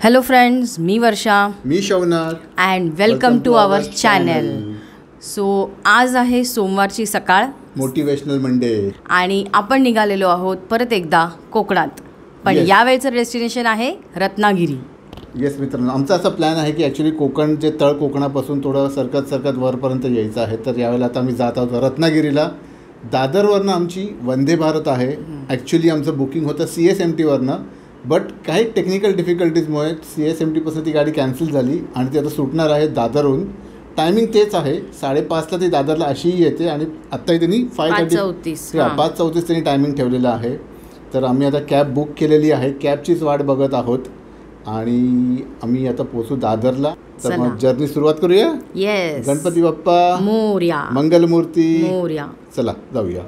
Hello friends, me Varsha, me Shaunak and welcome to our channel. So आज आहे सोमवारची सकाळ, motivational Monday, आणि आपण निघालेलो आहोत परत एकदा कोकणात. पण यावेळचं डेस्टिनेशन आहे रत्नागिरी. येस मित्रांनो, आमचा असा प्लॅन आहे की ॲक्च्युली कोकण जे तळ कोकणापासून थोडं सरकत वरपर्यंत यायचं आहे. तर यावेळेला आता आम्ही जात आहोत रत्नागिरीला. दादरवरनं आमची वंदे भारत आहे. ॲक्च्युली आमचं बुकिंग होतं CSMTवरनं, बट काही टेक्निकल डिफिकल्टीजमुळे CSMTपासून ती गाडी कॅन्सल झाली आणि ती आता सुटणार आहे दादरहून. टायमिंग तेच आहे, 5:30ला ती दादरला अशीही येते आणि आत्ताही त्यांनी 5:34 त्यांनी टायमिंग ठेवलेलं आहे. तर आम्ही आता कॅब बुक केलेली आहे, कॅबचीच वाट बघत आहोत आणि आम्ही आता पोहोचू दादरला. तर मग जर्नी सुरुवात करूया. येस, गणपती बाप्पा मोरया, मंगलमूर्ती मोरया. चला जाऊया.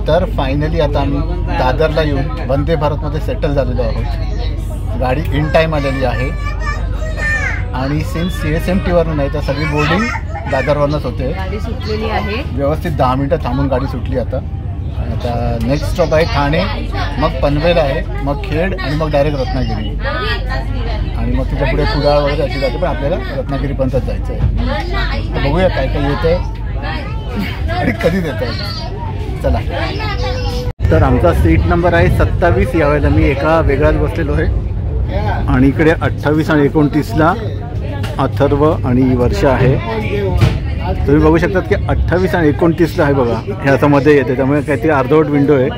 तर फायनली आता आम्ही दादरला येऊन वंदे भारतमध्ये सेटल झालेलो आहोत. गाडी इन टाईम आलेली आहे आणि सिन्स CSMTवरून नाही तर सगळी बोर्डिंग दादरवरूनच होते. गाडी सुटलेली आहे, व्यवस्थित 10 मिनटं थांबून गाडी सुटली. आता नेक्स्ट स्टॉप आहे ठाणे, मग पनवेल आहे, मग खेड आणि मग डायरेक्ट रत्नागिरी. आणि मग तिथे पुढे कुडाळ वगैरे अशी जाते, पण आपल्याला रत्नागिरीपर्यंतच जायचं आहे. तर बघूया काय काय येतं आहे आणि कधी देत आहे. चला. तर आमचा सीट नंबर आहे 27. यावेळेला मी एका वेगळ्याच बसलेलो आहे आणि इकडे 28 आणि 29ला अथर्व आणि वर्षा आहे. तुम्ही बघू शकतात की 28 आणि 29ला आहे बघा, हे असं मध्ये येते, त्यामुळे काहीतरी अर्धवट विंडो आहे.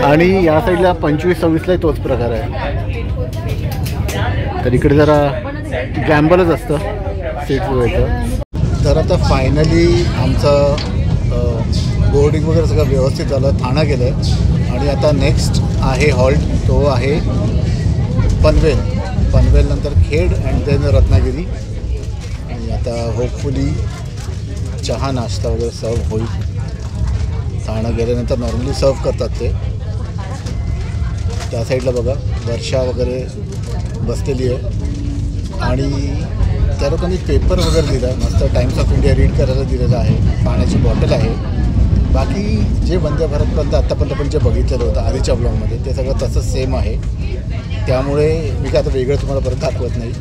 आणि या साईडला 25-26लाही तोच प्रकार आहे. तर इकडे जरा गॅम्बलच असतं सीट वेळेचं. तर आता फायनली आमचं बोर्डिंग वगैरे सगळं व्यवस्थित झालं, ठाणा गेलं आहे आणि आता नेक्स्ट आहे हॉल्ट, तो आहे पनवेल नंतर खेड अँड देन रत्नागिरी. आणि आता होपफुली चहा नाश्ता वगैरे सर्व होईल. ठाणा गेल्यानंतर नॉर्मली सर्व करतात ते. त्या साईडला बघा वर्षा वगैरे बसलेली आहे आणि त्या लोकांनी पेपर वगैरे दिला, मस्त टाइम्स ऑफ इंडिया रीड करायला दिलेलं आहे, पाण्याची बॉटल आहे. बाकी जे वंदे भारतपर्यंत आत्तापर्यंत आपण जे बघितलेलं होतं आधीच्या ब्लॉगमध्ये ते सगळं तसंच सेम आहे. त्यामुळे मी काय आता वेगळं तुम्हाला परत दाखवत नाही,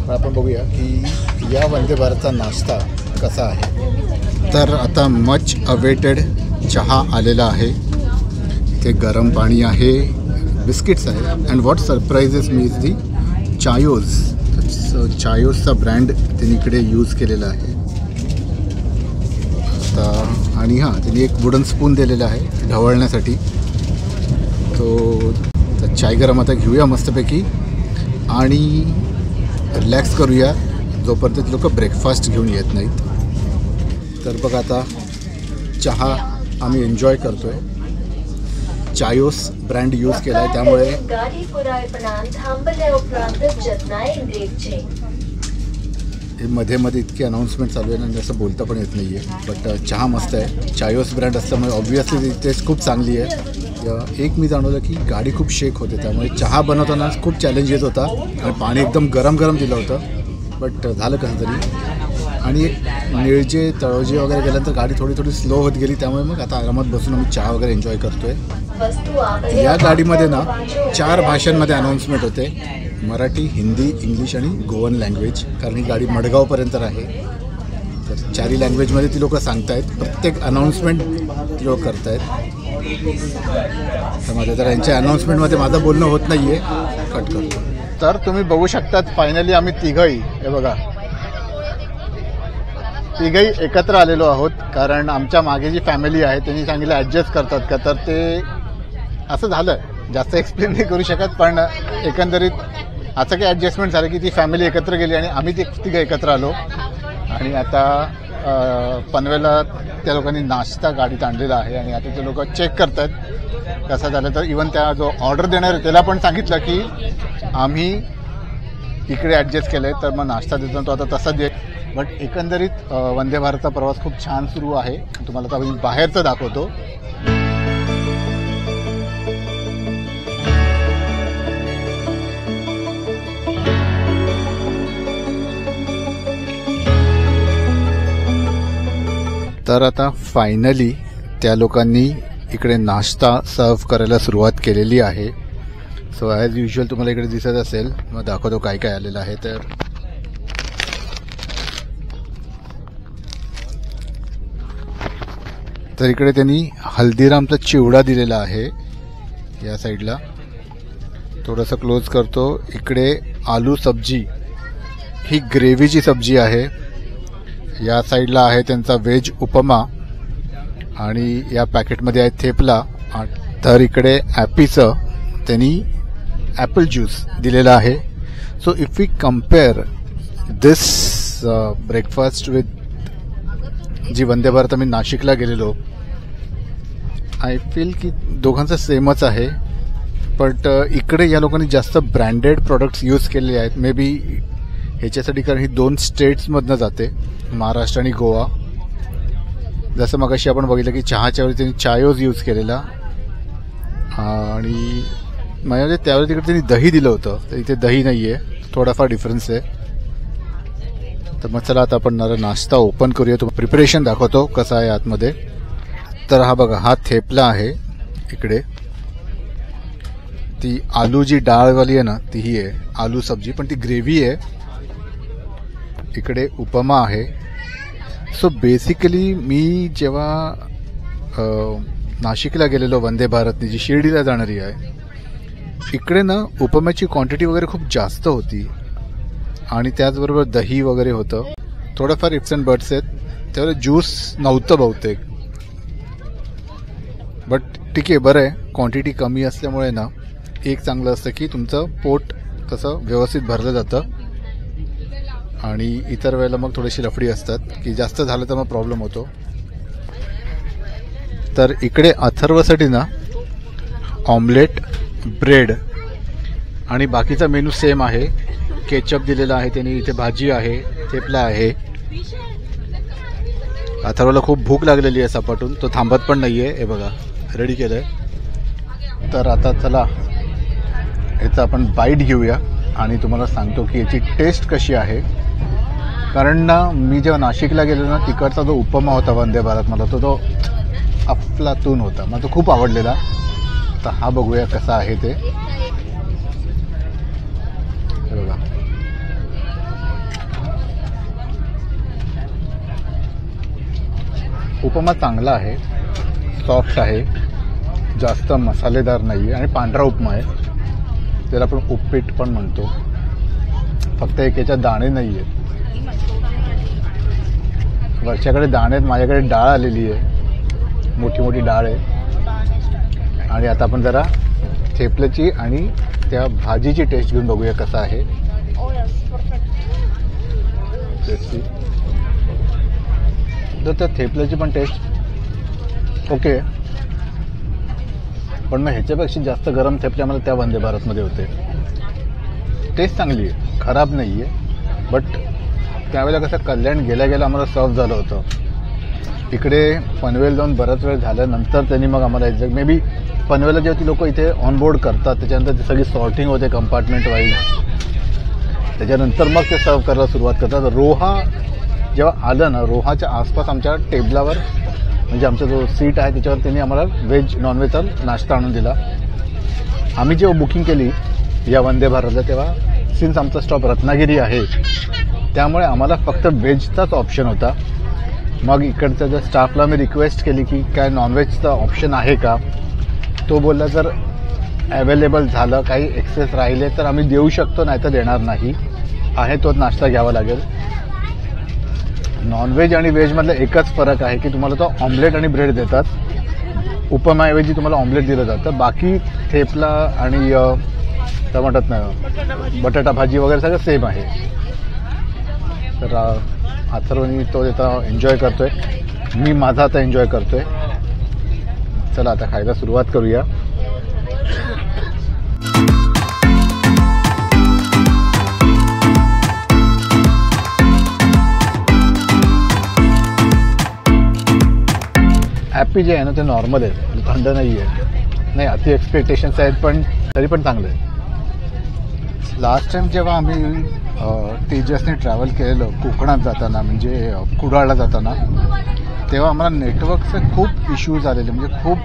पण आपण बघूया की या वंदे भारतचा नाश्ता कसा आहे. तर आता मच अवेटेड चहा आलेला आहे. ते गरम पाणी आहे, बिस्किट्स आहे, and what surprises me is the Chaayos. चायोजचा ब्रँड त्यांनी इकडे यूज केलेला आहे आता. आणि हां, त्यांनी एक वुडन स्पून दिलेला आहे ढवळण्यासाठी. तो चाय गरम आता घेऊया मस्तपैकी आणि रिलॅक्स करूया जोपर्यंत लोक ब्रेकफास्ट घेऊन येत नाहीत. तर बघा आता चहा आम्ही एन्जॉय करतो आहे. चायोस ब्रँड यूज केला आहे, त्यामुळे हे मध्ये इतकी अनाऊन्समेंट चालू आहे आणि असं बोलता पण येत नाही आहे. बट चहा मस्त आहे. चायोस ब्रँड असल्यामुळे ऑब्व्हियसली टेस्ट खूप चांगली आहे. एक मी जाणवलं की गाडी खूप शेक होते, त्यामुळे चहा बनवताना खूप चॅलेंज येत होता आणि पाणी एकदम गरम दिलं होतं, बट झालं कसं तरी. आणि एक निळजे तळोजे वगैरे गेल्यानंतर गाडी थोडी स्लो होत गेली, त्यामुळे मग आता आरामात बसून आम्ही चहा वगैरे एन्जॉय करतो आहे. या गाडीमध्ये ना 4 भाषांमध्ये अनाऊन्समेंट होते, मराठी, हिंदी, इंग्लिश आणि गोवन लँग्वेज, कारण ही गाडी मडगावपर्यंत आहे. तर 4ही लँग्वेजमध्ये ती लोकं सांगतायत, प्रत्येक अनाऊन्समेंट ती लोक करतायत. तर माझ्या तर यांच्या अनाऊन्समेंटमध्ये माझं बोलणं होत नाही आहे, कट करतो. तर तुम्ही बघू शकतात फायनली आम्ही तिघंही, हे बघा तिघंही एकत्र आलेलो आहोत, कारण आमच्या मागे जी फॅमिली आहे त्यांनी सांगितलं ॲडजस्ट करतात का, तर ते असं झालं. जास्त एक्सप्लेन नाही करू शकत, पण एकंदरीत असं काही ॲडजस्टमेंट झालं की ती फॅमिली एकत्र गेली आणि आम्ही तिघं एकत्र आलो. आणि आता पनवेलला त्या लोकांनी नाश्ता गाडीत आणलेला आहे आणि आता ते लोक चेक करत आहेत कसं झालं. तर इवन त्या जो ऑर्डर देणार आहे त्याला पण सांगितलं की आम्ही इकडे ॲडजस्ट केलं आहे, तर मग नाश्ता देतो तो आता तसा दे. बट एकंदरीत वंदे भारतचा प्रवास खूप छान सुरू आहे. तुम्हाला आता बाहेरचं दाखवतो. तर आता फायनली त्या लोकांनी इकडे नाश्ता सर्व करायला सुरुवात केलेली आहे. सो ॲज युजल तुम्हाला इकडे दिसत असेल, मग दाखवतो काय काय आलेलं आहे. तर इकडे त्यांनी हल्दीरामचा चिवडा दिलेला आहे. या साईडला थोडंसं क्लोज करतो. इकडे आलू सब्जी, ही ग्रेव्हीची सब्जी आहे. या साईडला आहे त्यांचा व्हेज उपमा आणि या पॅकेटमध्ये आहे थेपला. तर इकडे ॲपीचं त्यांनी ॲपल ज्यूस दिलेला आहे. So if we compare this breakfast with जी वंदे भारत आम्ही नाशिकला गेलेलो, आय फील की दोघांचं सेमच आहे. बट इकडे या लोकांनी जास्त ब्रँडेड प्रोडक्ट्स यूज केलेले आहेत. मे बी ह्याच्यासाठी, कारण ही 2 स्टेट्समधनं जाते, महाराष्ट्र आणि गोवा. जसं मगाशी आपण बघितलं की चहाच्या वेळी त्यांनी चायोज यूज केलेला आणि म्हणजे त्यावेळी तिकडे त्यांनी दही दिलं होतं, तर इथे दही नाही आहे, थोडाफार डिफरन्स आहे. तर मग चला आता आपण नाश्ता ओपन करूया. तो प्रिपरेशन दाखवतो कसं आहे आतमध्ये. तर हा बघा, हा थेपला आहे. इकडे ती आलू जी डाळवाली आहे ना, ती ही आहे आलू सब्जी, पण ती ग्रेव्ही आहे. इकडे उपमा आहे. सो बेसिकली मी जेव्हा नाशिकला गेलेलो वंदे भारतनी जी शिर्डीला जाणारी आहे, इकडे ना उपम्याची क्वांटिटी वगैरे खूप जास्त होती आणि त्याचबरोबर दही वगैरे होतं. थोडंफार इफ्स अँड बट्स आहेत. त्यावेळेला ज्यूस नव्हतं बहुतेक, बट ठीक आहे, बरं आहे. क्वांटिटी कमी असल्यामुळे ना एक चांगलं असतं की तुमचं पोट तसं व्यवस्थित भरलं जातं आणि इतर वेळेला मग थोडीशी लफडी असतात की जास्त झालं तर मग प्रॉब्लेम होतो. तर इकडे अथर्वसाठी ना ऑमलेट, ब्रेड आणि बाकीचा मेनू सेम आहे. केचप दिलेला आहे त्यांनी, इथे भाजी आहे, थेपला आहे. अथर्वला खूप भूक लागलेली आहे सपाटून, तो थांबत पण नाहीये. हे बघा रेडी केलंय. तर आता चला याचा आपण बाईट घेऊया आणि तुम्हाला सांगतो की याची टेस्ट कशी आहे. कारण ना मी जेव्हा नाशिकला गेलो ना, तिकडचा जो उपमा होता वंदे भारत, मला तो अफलातून होता, मला तो खूप आवडलेला. तर हा बघूया कसा आहे ते. बघा उपमा चांगला आहे, सॉफ्ट आहे, जास्त मसालेदार नाही आहे आणि पांढरा उपमा आहे. त्याला आपण उपीट पण म्हणतो. फक्त एकेच्या दाणे नाही आहेत, वरच्याकडे दाणे आहेत, माझ्याकडे डाळ आलेली आहे, मोठी मोठी डाळ आहे. आणि आता आपण जरा थेपल्याची आणि त्या भाजीची टेस्ट घेऊन बघूया कसं आहे. तर त्या थेपल्याची पण टेस्ट ओके, पण मग ह्याच्यापेक्षा जास्त गरम थेपले आम्हाला त्या वंदे भारतमध्ये होते. टेस्ट चांगली आहे, खराब नाही आहे. बट त्यावेळेला कसं कल्याण गेल्या गेल्या आम्हाला सर्व झालं होतं. इकडे पनवेल जाऊन बराच वेळ झाल्यानंतर त्यांनी मग आम्हाला एक्झॅक्ट मे बी पनवेलला जेव्हा ती लोक इथे ऑनबोर्ड करतात त्याच्यानंतर ती सगळी सॉर्टिंग होते कंपार्टमेंट वाईज, त्याच्यानंतर मग ते सर्व करायला सुरुवात करतात. रोहा जेव्हा आलं ना, रोहाच्या आसपास आमच्या टेबलावर म्हणजे आमचा जो सीट आहे त्याच्यावर त्यांनी आम्हाला व्हेज नॉनव्हेजचा नाश्ता आणून दिला. आम्ही जेव्हा बुकिंग केली या वंदे भारतला, तेव्हा सिन्स आमचा स्टॉप रत्नागिरी आहे त्यामुळे आम्हाला फक्त व्हेजचाच ऑप्शन होता. मग इकडच्या ज्या स्टाफला मी रिक्वेस्ट केली की काय नॉनव्हेजचा ऑप्शन आहे का. तो बोलला जर अवेलेबल झालं, काही एक्सेस राहिले तर आम्ही देऊ शकतो, नाही तर देणार नाही, आहे तोच नाश्ता घ्यावा लागेल. नॉनव्हेज आणि व्हेजमधला एकच फरक आहे की तुम्हाला तो ऑमलेट आणि ब्रेड देतात, उपमाऐवजी तुम्हाला ऑमलेट दिलं जातं. बाकी थेपला आणि काय म्हणतात ना बटाटा भाजी वगैरे सगळं सेम आहे. तर अथर्वनी तो आता एन्जॉय करतोय, मी माझा आता एन्जॉय करतोय. चला आता खायला सुरुवात करूया. ॲपी जे आहे ना ते नॉर्मल आहे, थंड नाही आहे, नाही अति एक्सपेक्टेशन्स आहेत पण तरी पण चांगलं आहे. लास्ट टाइम जेव्हा आम्ही तेजसने ट्रॅव्हल केलेलं कोकणात जाताना म्हणजे कुडाळला जाताना, तेव्हा आम्हाला नेटवर्कचे खूप इश्यूज आलेले, म्हणजे खूप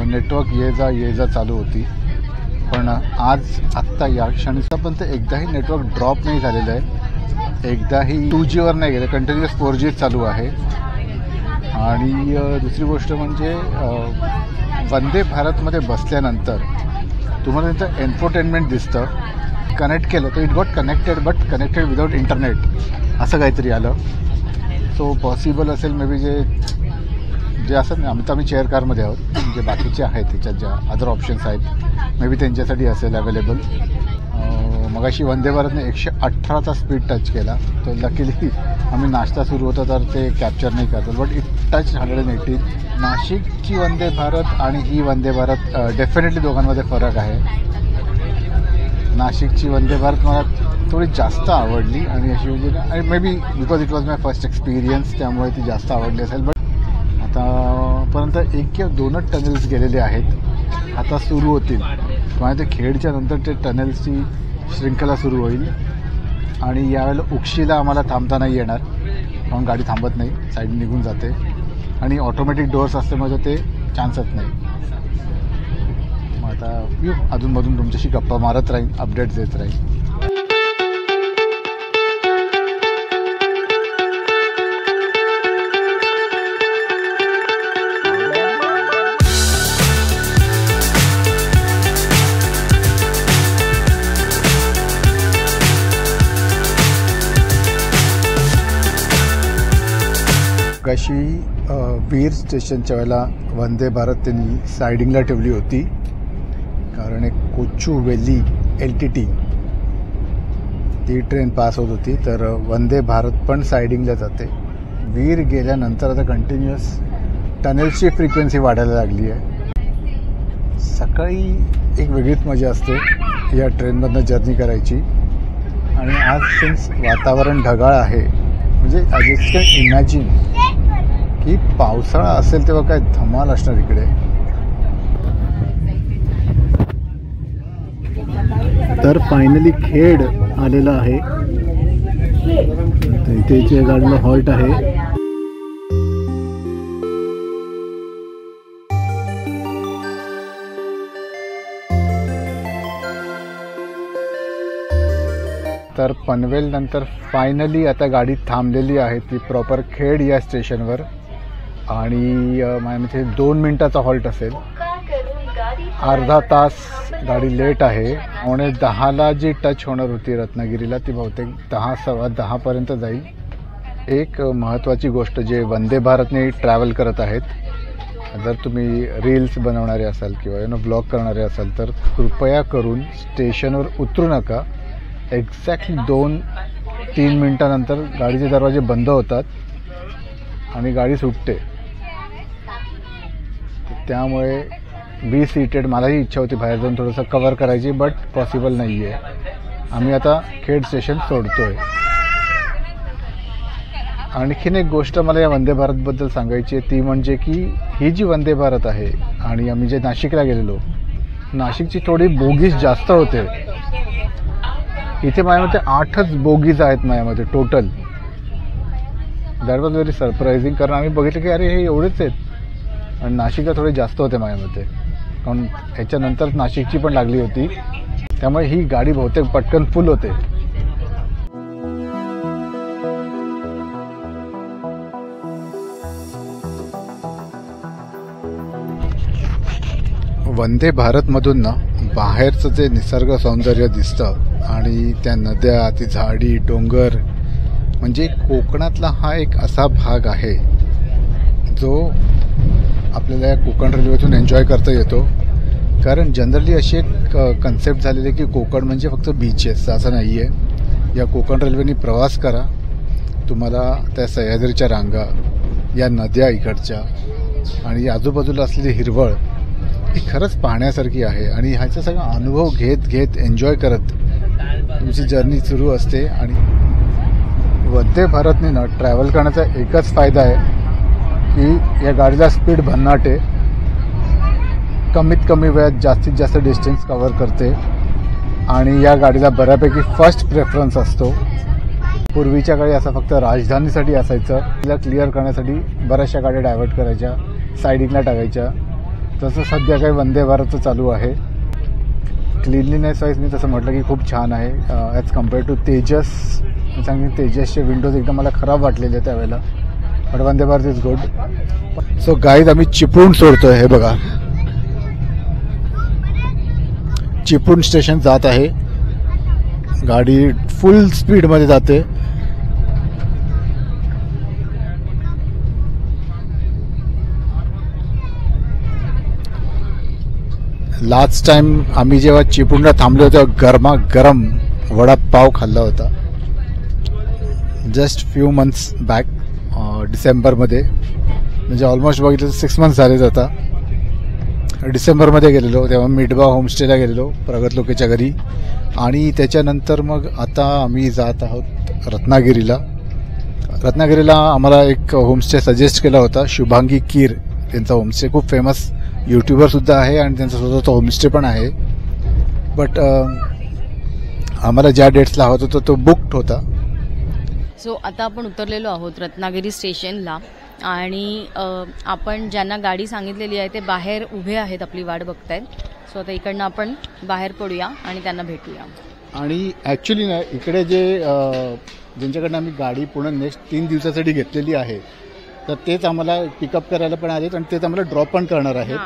नेटवर्क ये जा चालू होती. पण आज आत्ता या क्षणीपर्यंत एकदाही नेटवर्क ड्रॉप नाही झालेलं आहे, एकदाही 2Gवर नाही गेलं, कंटिन्युअस 4G चालू आहे. आणि दुसरी गोष्ट म्हणजे वंदे भारतमध्ये बसल्यानंतर तुम्हाला त्यांचं एन्टरटेनमेंट दिसतं. कनेक्ट केलं तर it got connected, but connected without internet असं काहीतरी आलं. सो पॉसिबल असेल मे बी जे असं आम्ही चेअर कारमध्ये आहोत, जे बाकीचे आहेत त्याच्यात ज्या अदर ऑप्शन्स आहेत मे बी त्यांच्यासाठी असेल अवेलेबल. मगाशी वंदे भारतने 118चा स्पीड टच केला, तर लकीली आम्ही नाश्ता सुरू होता तर ते कॅप्चर नाही करतात, बट इट टच 180. नाशिकची वंदे भारत आणि ही वंदे भारत डेफिनेटली दोघांमध्ये फरक आहे. नाशिकची वंदे भारत मला थोडी जास्त आवडली आणि अशी म्हणजे may be because it was my first experience, त्यामुळे ती जास्त आवडली असेल. बट आतापर्यंत 1 किंवा 2च टनेल्स गेलेले आहेत, आता सुरू होतील. म्हणजे ते खेडच्या नंतर ते टनेल्सची शृंखला सुरू होईल. आणि यावेळेला उक्षीला आम्हाला थांबता नाही येणार, म्हणून गाडी थांबत नाही, साईड निघून जाते. आणि ऑटोमॅटिक डोअर्स असल्यामुळे ते चान्सच नाही. मग आता येऊ अधूनमधून तुमच्याशी गप्पा मारत राहीन, अपडेट्स देत राहीन. अशी वीर स्टेशनच्या वेळेला वंदे भारत त्यांनी सायडिंगला ठेवली होती, कारण एक कोचुवेली LTT ती ट्रेन पास होत होती, तर वंदे भारत पण सायडिंगला जाते. वीर गेल्यानंतर आता कंटिन्युअस टनेल्सची फ्रिक्वेन्सी वाढायला लागली आहे. सकाळी एक वेगळीच मजा असते या ट्रेनमधनं जर्नी करायची. आणि आज सिन्स वातावरण ढगाळ आहे, म्हणजे जस्ट कॅन इमॅजिन की पावसाळा असेल तेव्हा काय धमाल असणार इकडे. तर फायनली खेड आलेला आहे, इथे इथे गाडीला हॉल्ट आहे. तर पनवेल नंतर फायनली आता गाडी थांबलेली आहे ती प्रॉपर खेड या स्टेशनवर. आणि माझ्या 2 मिनिटाचा हॉल्ट असेल, अर्धा तास गाडी लेट आहे. 9:10ला जी टच होणार होती रत्नागिरीला ती बहुतेक 10, 10:15 जाईल. एक महत्त्वाची गोष्ट, जे वंदे भारतने ट्रॅव्हल करत आहेत, जर तुम्ही रील्स बनवणारे असाल किंवा ब्लॉग करणारे असाल तर कृपया करून स्टेशनवर उतरू नका. एक्झॅक्टली 2-3 मिनटानंतर गाडीचे दरवाजे बंद होतात आणि गाडी सुटते. त्यामुळे बी सीटेड. मलाही इच्छा होती बाहेर जाऊन थोडंसं कव्हर करायची, बट पॉसिबल नाही आहे. आम्ही आता खेड स्टेशन सोडतोय. आणखीन एक गोष्ट मला या वंदे भारतबद्दल सांगायची आहे, ती म्हणजे की ही जी वंदे भारत आहे आणि आम्ही जे नाशिकला गेलेलो, नाशिकची थोडी बोगीज जास्त होते. इथे माझ्यामध्ये 8च बोगीज आहेत माझ्यामध्ये total. That was very surprising, कारण आम्ही बघितलं की अरे हे एवढेच आहेत, आणि नाशिकला थोडे जास्त होते माझ्यामध्ये, कारण ह्याच्यानंतर नाशिकची पण लागली होती. त्यामुळे ही गाडी बहुतेक पटकन फुल होते. वंदे भारतमधून ना बाहेरचं जे निसर्ग सौंदर्य दिसतं आणि त्या नद्या, ती झाडी, डोंगर, म्हणजे कोकणातला हा एक असा भाग आहे जो आपल्याला या कोकण रेल्वेतून एन्जॉय करता येतो. कारण जनरली अशी एक कन्सेप्ट झालेली आहे की कोकण म्हणजे फक्त बीचेस, असं नाही आहे. या कोकण रेल्वेने प्रवास करा, तुम्हाला त्या सह्याद्रीच्या रांगा, या नद्या इकडच्या आणि आजूबाजूला असलेली हिरवळ ही खरंच पाहण्यासारखी आहे. आणि ह्याचा सगळा अनुभव घेत एन्जॉय करत तुमची जर्नी सुरू असते. आणि वंदे भारतने ना ट्रॅव्हल करण्याचा एकच फायदा आहे की या गाडीला स्पीड भन्नाट आहे, कमीत कमी वेळात जास्तीत जास्त डिस्टन्स कव्हर करते आणि या गाडीला बऱ्यापैकी फर्स्ट प्रेफरन्स असतो. पूर्वीच्या काळी असं फक्त राजधानीसाठी असायचं. तिला क्लिअर करण्यासाठी बऱ्याचशा गाड्या डायव्हर्ट करायच्या, सायडिंगला टाकायच्या. तसं सध्या काही वंदे भारतचं चालू आहे. क्लिनलीनेस वाईज मी तसं म्हटलं की खूप छान आहे ॲज कम्पेअर टू तेजस. सांगेन तेजसचे विंडोज एकदम मला खराब वाटलेले त्यावेळेला, but Vande Bharat is good. So guys आम्ही चिपळूण सोडतोय. हे बघा चिपळूण स्टेशन जात आहे. गाडी फुल स्पीडमध्ये जाते. लास्ट टाइम आम्ही जेव्हा चिपळूणला थांबलो होतो गरमागरम वडापाव खाल्ला होता. जस्ट फ्यू मंथ्स बॅक डिसेंबरमध्ये, म्हणजे ऑलमोस्ट बघितलं 6 मंथ्स झालेच आता. डिसेंबरमध्ये गेलेलो तेव्हा मिडबा होमस्टेला गेलेलो प्रगत लोकेच्या घरी. आणि त्याच्यानंतर मग आता आम्ही जात आहोत रत्नागिरीला. रत्नागिरीला आम्हाला एक होमस्टे सजेस्ट केला होता शुभांगी कीर. त्यांचा होमस्टे खूप फेमस यूट्यूबरसुद्धा आहे आणि त्यांचा स्वतःचा होमस्टे पण आहे. बट आम्हाला ज्या डेट्सला हवं होतं तो बुक्ड होता. सो आता आपण उतरलेलो आहोत रत्नागिरी स्टेशनला आणि आपण ज्यांना गाडी सांगितलेली आहे ते बाहेर उभे आहेत, आपली वाट बघतायत. सो आता इकडनं आपण बाहेर पडूया आणि त्यांना भेटूया. आणि ॲक्च्युली ना इकडे ज्यांच्याकडनं आम्ही गाडी पूर्ण नेक्स्ट 3 दिवसासाठी घेतलेली आहे तर तेच आम्हाला पिकअप करायला पण आलेत आणि तेच आम्हाला ड्रॉप पण करणार आहेत.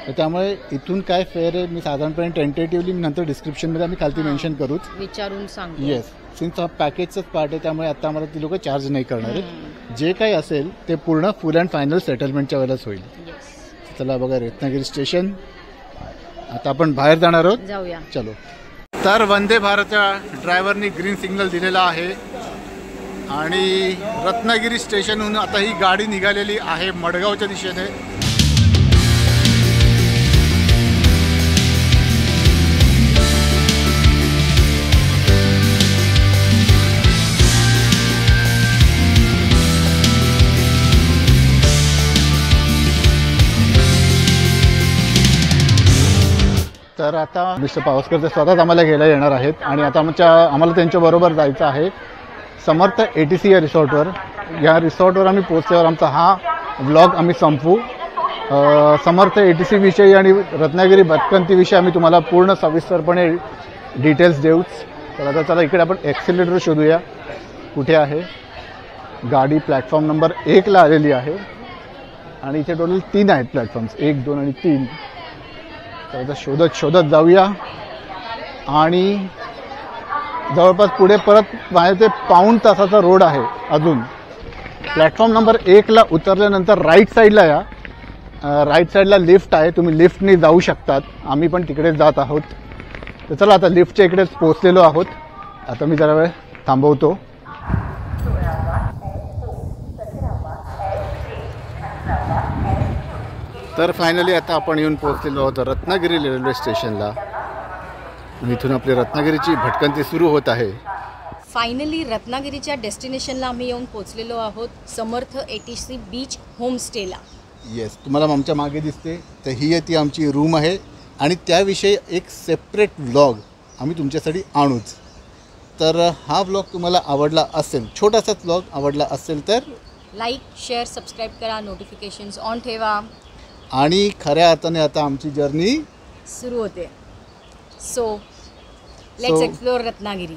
तर त्यामुळे इथून काय फेअर आहे मी साधारणपणे टेंटेटिव्हली नंतर डिस्क्रिप्शनमध्ये आम्ही खालती मेन्शन करूच, विचारून सांगू. येस, सिन्स हा पॅकेजचंच पार्ट आहे त्यामुळे आता आम्हाला ती लोक चार्ज नाही करणार आहेत. जे काही असेल ते पूर्ण फुल अँड फायनल सेटलमेंटच्या वेळेलाच होईल. चला बघा रत्नागिरी स्टेशन. आता आपण बाहेर जाणार आहोत, जाऊया. चलो. तर वंदे भारतच्या ड्रायव्हरनी ग्रीन सिग्नल दिलेला आहे आणि रत्नागिरी स्टेशनहून आता ही गाडी निघालेली आहे मडगावच्या दिशेने. तर आता मिस्टर पावसकर ते स्वतःच आम्हाला घ्यायला येणार आहेत आणि आता आम्हाला त्यांच्याबरोबर जायचं आहे समर्थ ATC या रिसॉर्टवर. या रिसॉर्टवर आम्ही पोहोचल्यावर आमचा हा व्लॉग आम्ही संपवू. समर्थ ATC विषयी आणि रत्नागिरी भटकंतीविषयी आम्ही तुम्हाला पूर्ण सविस्तरपणे डिटेल्स देऊच. तर आता चला इकडे आपण ॲक्सिलेटर शोधूया कुठे आहे. गाडी प्लॅटफॉर्म नंबर 1ला आलेली आहे आणि इथे टोटल 3 आहेत प्लॅटफॉर्म्स, 1, 2 आणि 3. तर आता शोधत जाऊया आणि जवळपास पुढे परत माझ्या ते पाऊण तासाचा रोड आहे अजून. प्लॅटफॉर्म नंबर 1ला उतरल्यानंतर राईट साईडला या, राईट साईडला लिफ्ट आहे, तुम्ही लिफ्टनी जाऊ शकतात. आम्ही पण तिकडे जात आहोत. तर चला आता लिफ्टच्या इकडेच पोहोचलेलो आहोत. आता मी जरा वेळ थांबवतो. तर फायनली आता आपण येऊन पोहोचलेलो आहोत रत्नागिरी रेल्वे स्टेशनला. इथून आपली रत्नागिरीची भटकंती सुरू होत आहे. फायनली रत्नागिरीच्या डेस्टिनेशनला आम्ही येऊन पोहोचलेलो आहोत, समर्थ ATC बीच होमस्टेला. येस, तुम्हाला आमच्या मागे दिसते तर ही ती आमची रूम आहे आणि त्याविषयी एक सेपरेट व्लॉग आम्ही तुमच्यासाठी आणूच. तर हा व्लॉग तुम्हाला आवडला असेल, छोटासाच व्लॉग आवडला असेल तर लाईक, शेअर, सबस्क्राईब करा, नोटिफिकेशन्स ऑन ठेवा आणि खऱ्या अर्थाने आता आमची जर्नी सुरू होते. So let's explore Ratnagiri.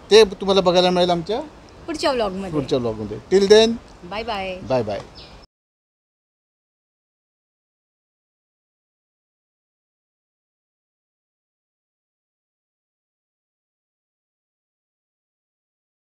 ते तुम्हाला बघायला मिळेल आमच्या पुढच्या व्लॉगमध्ये. Till then bye bye. Bye bye.